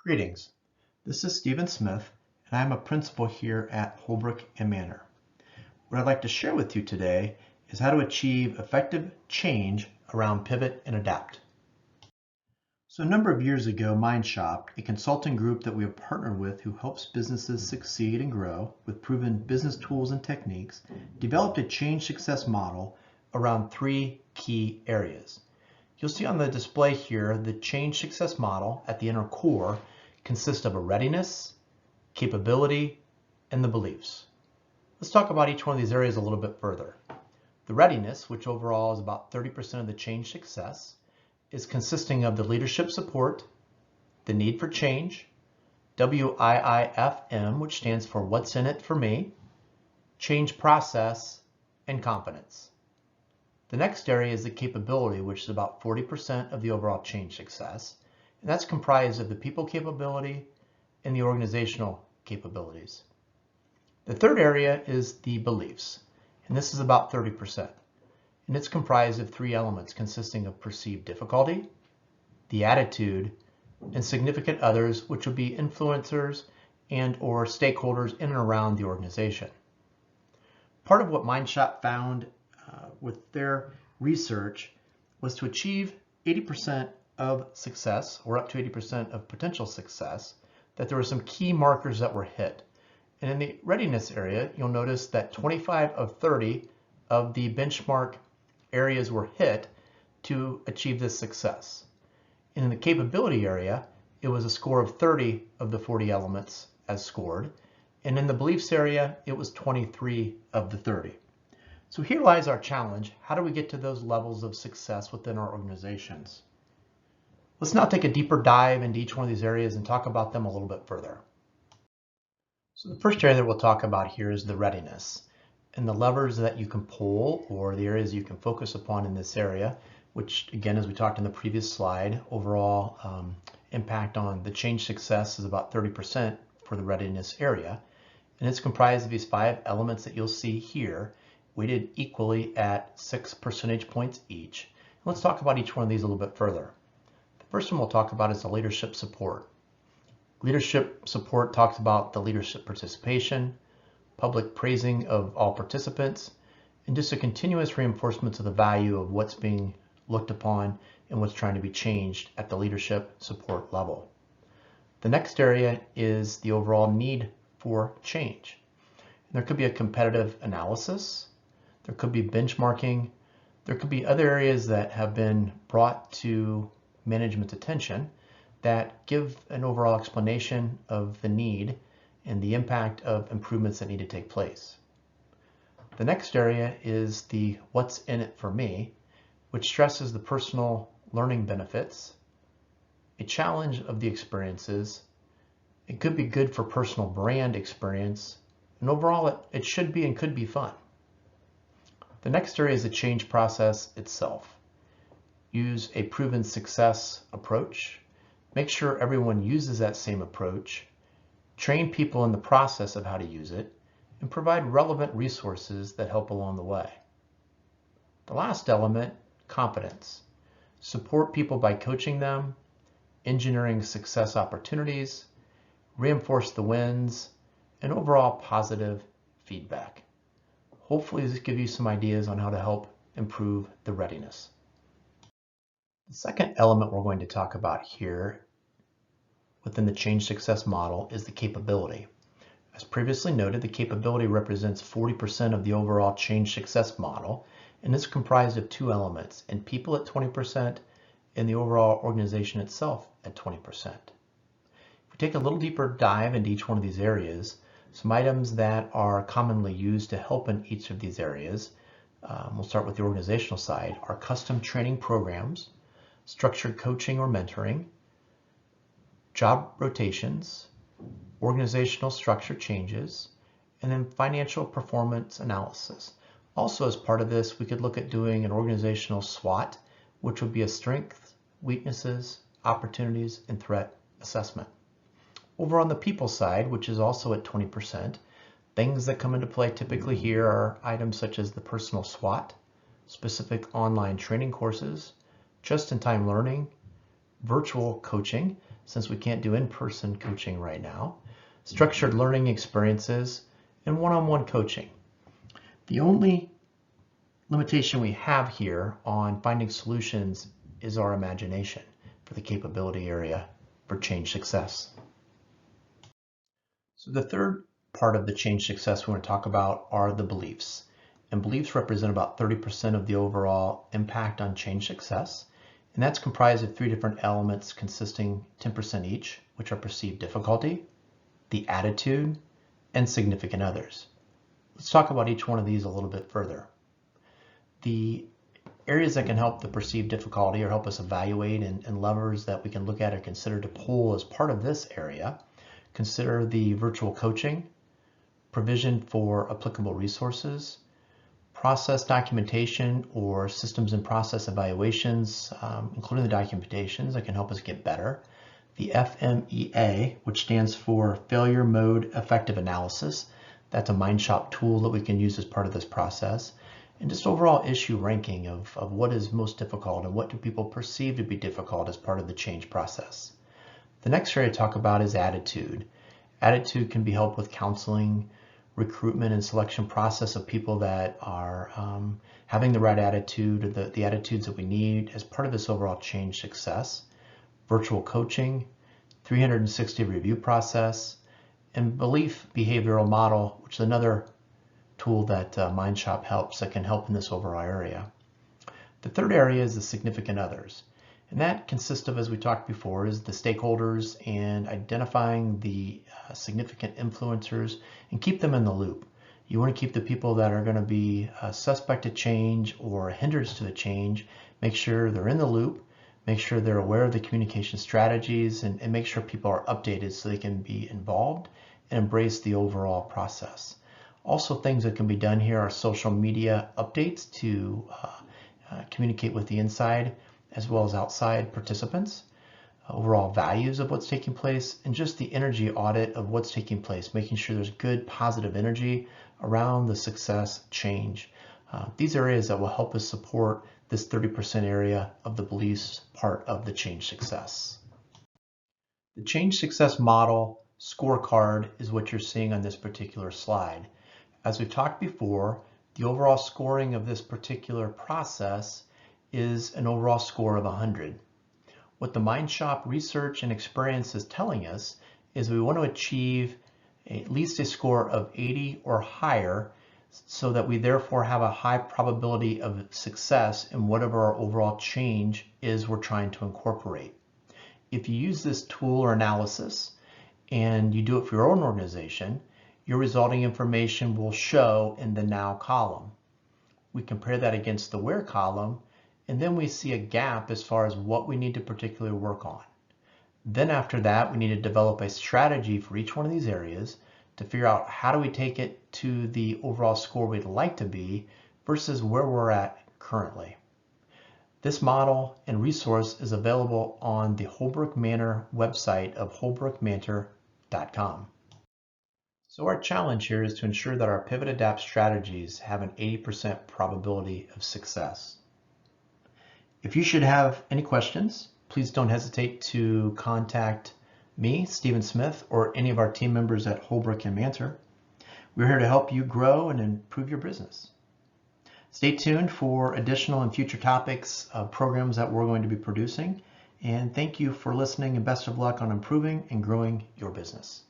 Greetings. This is Stephen Smith, and I'm a principal here at Holbrook and Manor. What I'd like to share with you today is how to achieve effective change around pivot and adapt. So a number of years ago, MindShop, a consulting group that we have partnered with who helps businesses succeed and grow with proven business tools and techniques, developed a change success model around three key areas. You'll see on the display here the change success model at the inner core consists of a readiness, capability, and the beliefs. Let's talk about each one of these areas a little bit further. The readiness, which overall is about 30% of the change success, is consisting of the leadership support, the need for change, WIIFM, which stands for what's in it for me, change process, and confidence. The next area is the capability, which is about 40% of the overall change success, and that's comprised of the people capability and the organizational capabilities. The third area is the beliefs, and this is about 30%. And it's comprised of three elements consisting of perceived difficulty, the attitude, and significant others, which would be influencers and or stakeholders in and around the organization. Part of what MindShop found with their research was to achieve 80% of success, or up to 80% of potential success, that there were some key markers that were hit. And in the readiness area, you'll notice that 25 of 30 of the benchmark areas were hit to achieve this success. And in the capability area, it was a score of 30 of the 40 elements as scored. And in the beliefs area, it was 23 of the 30. So here lies our challenge. How do we get to those levels of success within our organizations? Let's now take a deeper dive into each one of these areas and talk about them a little bit further. So the first area that we'll talk about here is the readiness. And the levers that you can pull, or the areas you can focus upon in this area, which again, as we talked in the previous slide, overall impact on the change success is about 30% for the readiness area. And it's comprised of these 5 elements that you'll see here, weighted equally at 6 percentage points each. Let's talk about each one of these a little bit further. The first one we'll talk about is the leadership support. Leadership support talks about the leadership participation, public praising of all participants, and just a continuous reinforcement of the value of what's being looked upon and what's trying to be changed at the leadership support level. The next area is the overall need for change. There could be a competitive analysis, there could be benchmarking, there could be other areas that have been brought to management's attention that give an overall explanation of the need and the impact of improvements that need to take place. The next area is the what's in it for me, which stresses the personal learning benefits, a challenge of the experiences. It could be good for personal brand experience, and overall it should be and could be fun. The next area is the change process itself. Use a proven success approach. Make sure everyone uses that same approach. Train people in the process of how to use it, and provide relevant resources that help along the way. The last element, competence. Support people by coaching them, engineering success opportunities, reinforce the wins, and overall positive feedback. Hopefully this gives you some ideas on how to help improve the readiness. The second element we're going to talk about here within the change success model is the capability. As previously noted, the capability represents 40% of the overall change success model, and it's comprised of 2 elements, and people at 20% and the overall organization itself at 20%. If we take a little deeper dive into each one of these areas, some items that are commonly used to help in each of these areas, we'll start with the organizational side, are custom training programs, structured coaching or mentoring, job rotations, organizational structure changes, and then financial performance analysis. Also, as part of this, we could look at doing an organizational SWOT, which would be a strengths, weaknesses, opportunities, and threat assessment. Over on the people side, which is also at 20%, things that come into play typically here are items such as the personal SWOT, specific online training courses, just-in-time learning, virtual coaching. since we can't do in-person coaching right now, structured learning experiences, and one-on-one coaching. The only limitation we have here on finding solutions is our imagination for the capability area for change success. So the third part of the change success we want to talk about are the beliefs. And beliefs represent about 30% of the overall impact on change success. And that's comprised of 3 different elements consisting 10% each, which are perceived difficulty, the attitude, and significant others. Let's talk about each one of these a little bit further. The areas that can help the perceived difficulty or help us evaluate and levers that we can look at or consider to pull as part of this area, consider the virtual coaching, provision for applicable resources, process documentation or systems and process evaluations, including the documentations that can help us get better, the FMEA, which stands for Failure Mode Effective Analysis. That's a MindShop tool that we can use as part of this process. And just overall issue ranking of what is most difficult and what do people perceive to be difficult as part of the change process. The next area to talk about is attitude. Attitude can be helped with counseling, recruitment and selection process of people that are having the right attitude, or the attitudes that we need as part of this overall change success. Virtual coaching, 360 review process, and belief behavioral model, which is another tool that MindShop helps that can help in this overall area. The third area is the significant others. And that consists of, as we talked before, is the stakeholders and identifying the significant influencers and keep them in the loop. You want to keep the people that are going to be suspect to change or a hindrance to the change, make sure they're in the loop, make sure they're aware of the communication strategies, and make sure people are updated so they can be involved and embrace the overall process. Also, things that can be done here are social media updates to communicate with the inside as well as outside participants, overall values of what's taking place, and just the energy audit of what's taking place, making sure there's good positive energy around the success change. These are areas that will help us support this 30% area of the beliefs part of the change success. The change success model scorecard is what you're seeing on this particular slide. As we've talked before, the overall scoring of this particular process is an overall score of 100. What the MindShop research and experience is telling us is we want to achieve at least a score of 80 or higher so that we therefore have a high probability of success in whatever our overall change is we're trying to incorporate. If you use this tool or analysis and you do it for your own organization, your resulting information will show in the now column. We compare that against the where column, and then we see a gap as far as what we need to particularly work on. Then after that, we need to develop a strategy for each one of these areas to figure out how do we take it to the overall score we'd like to be versus where we're at currently. This model and resource is available on the Holbrook Manor website of holbrookmanor.com. So our challenge here is to ensure that our Pivot Adapt strategies have an 80% probability of success. If you should have any questions, please don't hesitate to contact me, Stephen Smith, or any of our team members at Holbrook and Mantor. We're here to help you grow and improve your business. Stay tuned for additional and future topics of programs that we're going to be producing. And thank you for listening, and best of luck on improving and growing your business.